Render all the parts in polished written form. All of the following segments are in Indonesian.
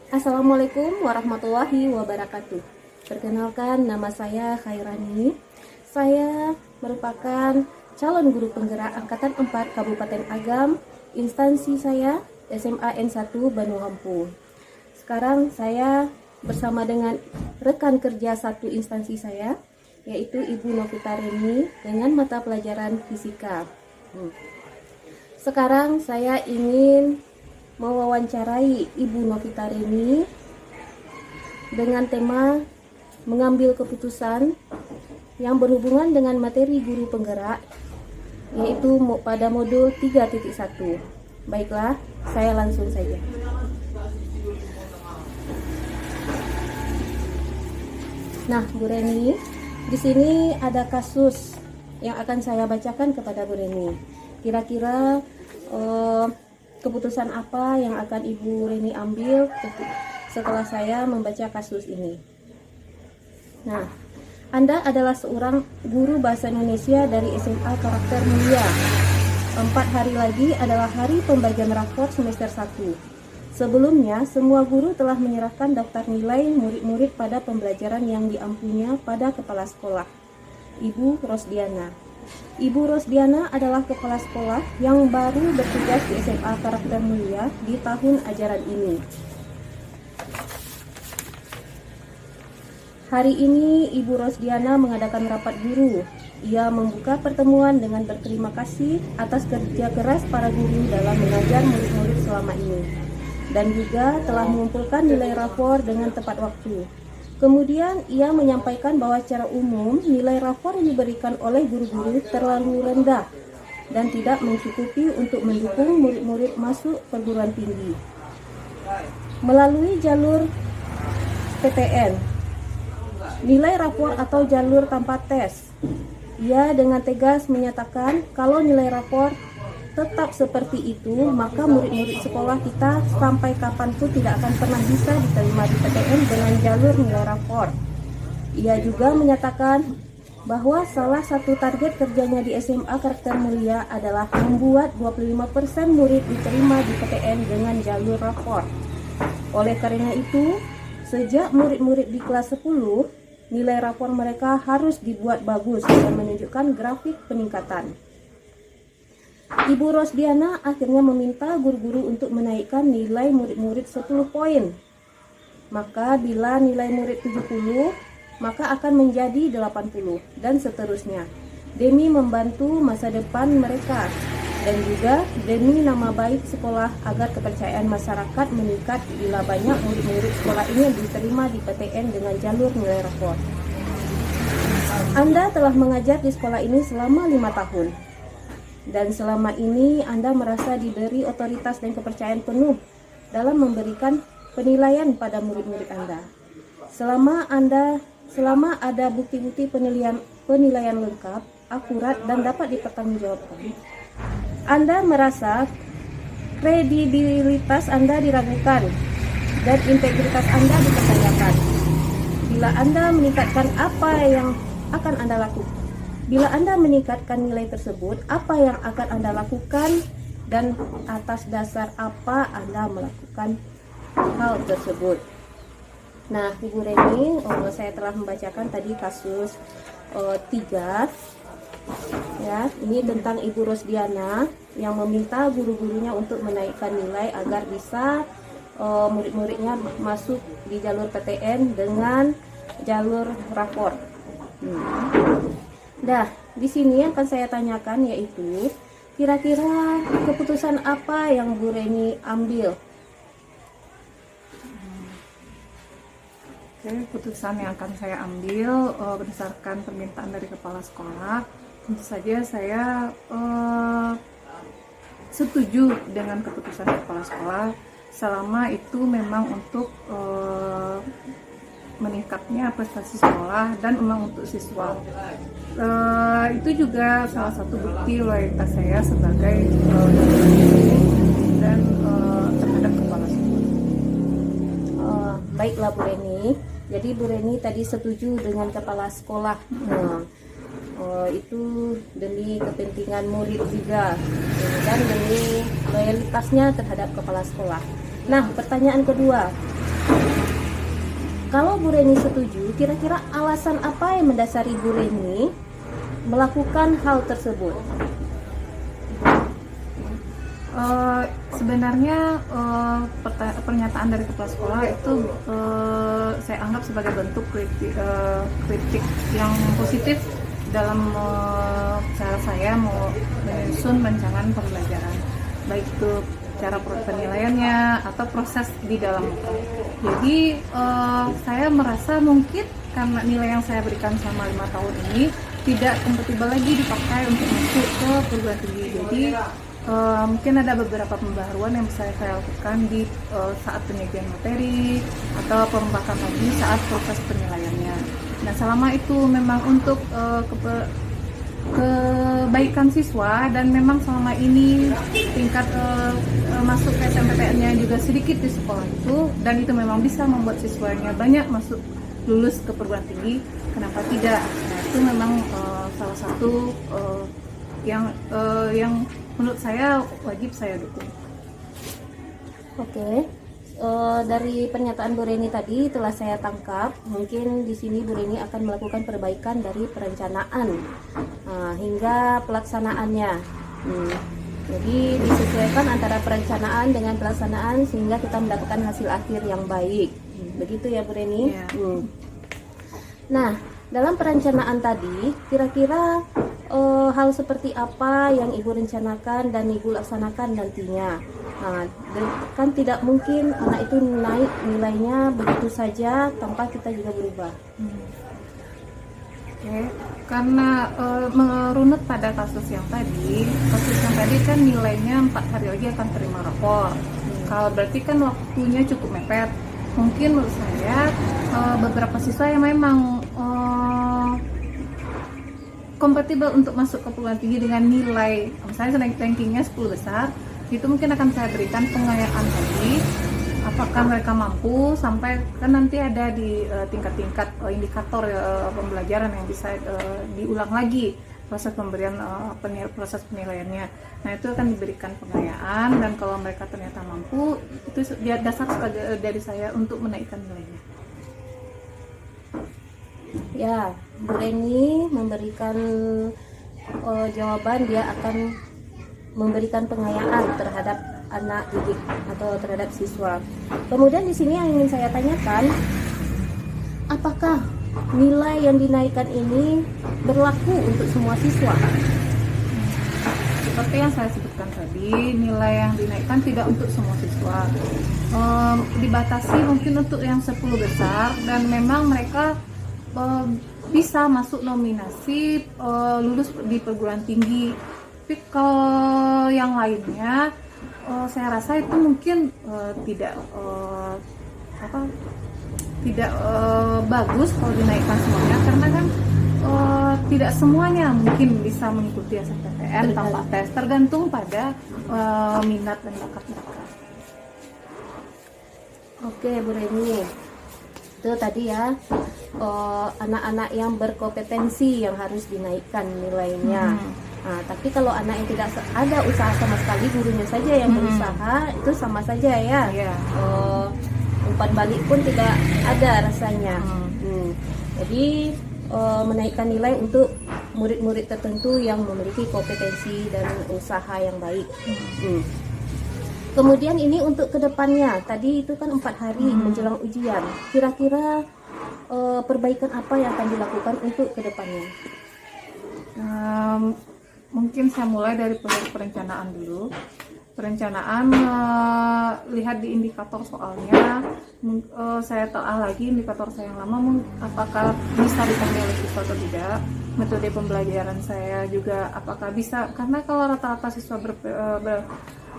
Assalamualaikum warahmatullahi wabarakatuh. Perkenalkan, nama saya Khairani. Saya merupakan calon guru penggerak Angkatan 4 Kabupaten Agam. Instansi saya SMA N1 Banu Hampung. Sekarang saya bersama dengan rekan kerja satu instansi saya, yaitu Ibu Novita Reni dengan mata pelajaran fisika. Sekarang saya ingin mewawancarai Ibu Novita Reni dengan tema mengambil keputusan yang berhubungan dengan materi guru penggerak, yaitu pada modul 3.1. Baiklah, saya langsung saja. Nah, Bu Reni, di sini ada kasus yang akan saya bacakan kepada Bu Reni. Kira-kira keputusan apa yang akan Ibu Reni ambil setelah saya membaca kasus ini? Nah, Anda adalah seorang guru bahasa Indonesia dari SMA Karakter Mulia. 4 hari lagi adalah hari pembagian rapor semester 1. Sebelumnya, semua guru telah menyerahkan daftar nilai murid-murid pada pembelajaran yang diampunya pada kepala sekolah, Ibu Rosdiana. Ibu Rosdiana adalah kepala sekolah yang baru bertugas di SMA Karakter Mulia di tahun ajaran ini. Hari ini Ibu Rosdiana mengadakan rapat guru. Ia membuka pertemuan dengan berterima kasih atas kerja keras para guru dalam mengajar murid-murid selama ini, dan juga telah mengumpulkan nilai rapor dengan tepat waktu. Kemudian ia menyampaikan bahwa secara umum nilai rapor yang diberikan oleh guru-guru terlalu rendah dan tidak mencukupi untuk mendukung murid-murid masuk perguruan tinggi. Melalui jalur PTN, nilai rapor atau jalur tanpa tes, ia dengan tegas menyatakan kalau nilai rapor tetap seperti itu, maka murid-murid sekolah kita sampai kapanpun tidak akan pernah bisa diterima di PTN dengan jalur nilai rapor. Ia juga menyatakan bahwa salah satu target kerjanya di SMA Karakter Mulia adalah membuat 25% murid diterima di PTN dengan jalur rapor. Oleh karena itu, sejak murid-murid di kelas 10, nilai rapor mereka harus dibuat bagus dan menunjukkan grafik peningkatan. Ibu Rosdiana akhirnya meminta guru-guru untuk menaikkan nilai murid-murid 10 poin. Maka bila nilai murid 70, maka akan menjadi 80 dan seterusnya, demi membantu masa depan mereka dan juga demi nama baik sekolah agar kepercayaan masyarakat meningkat bila banyak murid-murid sekolah ini diterima di PTN dengan jalur nilai rapor. Anda telah mengajar di sekolah ini selama 5 tahun. Dan selama ini Anda merasa diberi otoritas dan kepercayaan penuh dalam memberikan penilaian pada murid-murid Anda. Selama ada bukti-bukti penilaian lengkap, akurat, dan dapat dipertanggungjawabkan, Anda merasa kredibilitas Anda diragukan dan integritas Anda dipertanyakan. Bila Anda meningkatkan apa yang akan Anda lakukan? Bila Anda meningkatkan nilai tersebut, apa yang akan Anda lakukan dan atas dasar apa Anda melakukan hal tersebut? Nah, Ibu Reni, saya telah membacakan tadi kasus 3. Ya, ini tentang Ibu Rosdiana yang meminta guru-gurunya untuk menaikkan nilai agar bisa murid-muridnya masuk di jalur PTN dengan jalur rapor. Nah, di sini yang akan saya tanyakan yaitu kira-kira keputusan apa yang Bu Reni ambil? Oke, keputusan yang akan saya ambil berdasarkan permintaan dari kepala sekolah, tentu saja saya setuju dengan keputusan kepala sekolah selama itu memang untuk meningkatnya prestasi sekolah dan memang untuk siswa. Itu juga salah satu bukti loyalitas saya sebagai dan terhadap kepala sekolah. Baiklah Bu Reni, jadi Bu Reni tadi setuju dengan kepala sekolah. Itu demi kepentingan murid juga dan demi loyalitasnya terhadap kepala sekolah. Nah, pertanyaan kedua, Kalau Bu Reni setuju, kira-kira alasan apa yang mendasari Bu Reni melakukan hal tersebut? Sebenarnya pernyataan dari kepala sekolah itu saya anggap sebagai bentuk kritik yang positif dalam cara saya mau menyusun rancangan pembelajaran, baik itu cara penilaiannya atau proses di dalamnya. Jadi saya merasa mungkin karena nilai yang saya berikan selama 5 tahun ini tidak kompatibel lagi dipakai untuk masuk ke perguruan tinggi. Jadi mungkin ada beberapa pembaharuan yang bisa saya lakukan di saat penyajian materi atau perombakan lagi saat proses penilaiannya. Nah, selama itu memang untuk kebaikan siswa, dan memang selama ini tingkat masuk ke SNMPTN-nya juga sedikit di sekolah itu, dan itu memang bisa membuat siswanya banyak masuk lulus ke perguruan tinggi, kenapa tidak? Nah, itu memang salah satu yang menurut saya wajib saya dukung. Oke. Dari pernyataan Bu Reni tadi telah saya tangkap, mungkin di sini Bu Reni akan melakukan perbaikan dari perencanaan hingga pelaksanaannya. Jadi disesuaikan antara perencanaan dengan pelaksanaan sehingga kita mendapatkan hasil akhir yang baik. Begitu ya Bu Reni? Ya. Nah, dalam perencanaan tadi, kira-kira hal seperti apa yang Ibu rencanakan dan Ibu laksanakan nantinya? Nah, kan tidak mungkin anak itu naik nilainya begitu saja tanpa kita juga berubah. Oke, karena merunut pada kasus yang tadi kan nilainya 4 hari lagi akan terima rapor. Kalau berarti kan waktunya cukup mepet. Mungkin menurut saya beberapa siswa yang memang kompatibel untuk masuk ke perguruan tinggi dengan nilai misalnya rankingnya 10 besar, itu mungkin akan saya berikan pengayaan tadi apakah mereka mampu, sampai kan nanti ada di tingkat-tingkat indikator pembelajaran yang bisa diulang lagi proses pemberian proses penilaiannya. Nah, itu akan diberikan pengayaan, dan kalau mereka ternyata mampu, itu dasar dari saya untuk menaikkan nilainya. Ya, Bu Reni memberikan jawaban, dia akan memberikan pengayaan terhadap anak didik atau terhadap siswa. Kemudian di sini yang ingin saya tanyakan, apakah nilai yang dinaikkan ini berlaku untuk semua siswa? Seperti yang saya sebutkan tadi, nilai yang dinaikkan tidak untuk semua siswa. Dibatasi mungkin untuk yang 10 besar, dan memang mereka bisa masuk nominasi lulus di perguruan tinggi. Tapi kalau yang lainnya, saya rasa itu mungkin tidak bagus kalau dinaikkan semuanya, karena kan tidak semuanya mungkin bisa mengikuti SNMPTN tanpa tes, tergantung pada minat dan bakat mereka. Oke, Bu Reni, itu tadi ya anak-anak yang berkompetensi yang harus dinaikkan nilainya. Nah, tapi kalau anak yang tidak ada usaha sama sekali, gurunya saja yang berusaha, itu sama saja ya. Umpan balik pun tidak ada rasanya. Jadi menaikkan nilai untuk murid-murid tertentu yang memiliki kompetensi dan usaha yang baik. Kemudian ini untuk kedepannya, tadi itu kan 4 hari menjelang ujian. Kira-kira perbaikan apa yang akan dilakukan untuk kedepannya? Mungkin saya mulai dari perencanaan dulu. Perencanaan, lihat di indikator soalnya, saya telah lagi indikator saya yang lama, apakah bisa dipakai oleh siswa atau tidak. Metode pembelajaran saya juga apakah bisa, karena kalau rata-rata siswa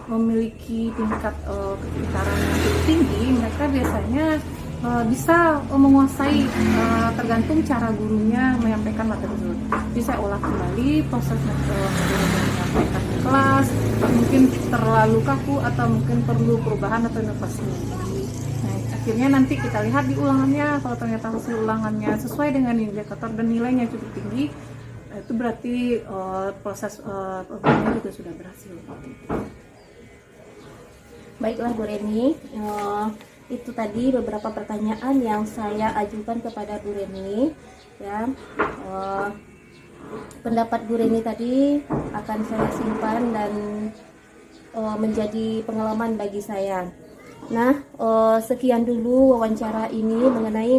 memiliki tingkat kepintaran yang cukup tinggi, mereka biasanya bisa menguasai, tergantung cara gurunya menyampaikan materi tersebut. Jadi saya ulang kembali proses menyampaikan di kelas, mungkin terlalu kaku atau mungkin perlu perubahan atau inovasi. Nah, akhirnya nanti kita lihat di ulangannya, kalau ternyata hasil ulangannya sesuai dengan indikator dan nilainya cukup tinggi, itu berarti proses programnya juga sudah berhasil. Baiklah Bu Reni, itu tadi beberapa pertanyaan yang saya ajukan kepada Bu Reni ya. Pendapat Bu Reni tadi akan saya simpan dan menjadi pengalaman bagi saya. Nah, sekian dulu wawancara ini mengenai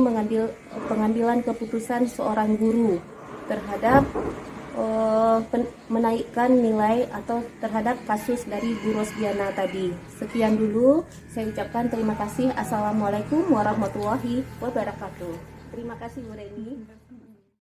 pengambilan keputusan seorang guru terhadap menaikkan nilai atau terhadap kasus dari Bu Rosdiana tadi. Sekian dulu, saya ucapkan terima kasih. Assalamualaikum warahmatullahi wabarakatuh. Terima kasih Bu Reni.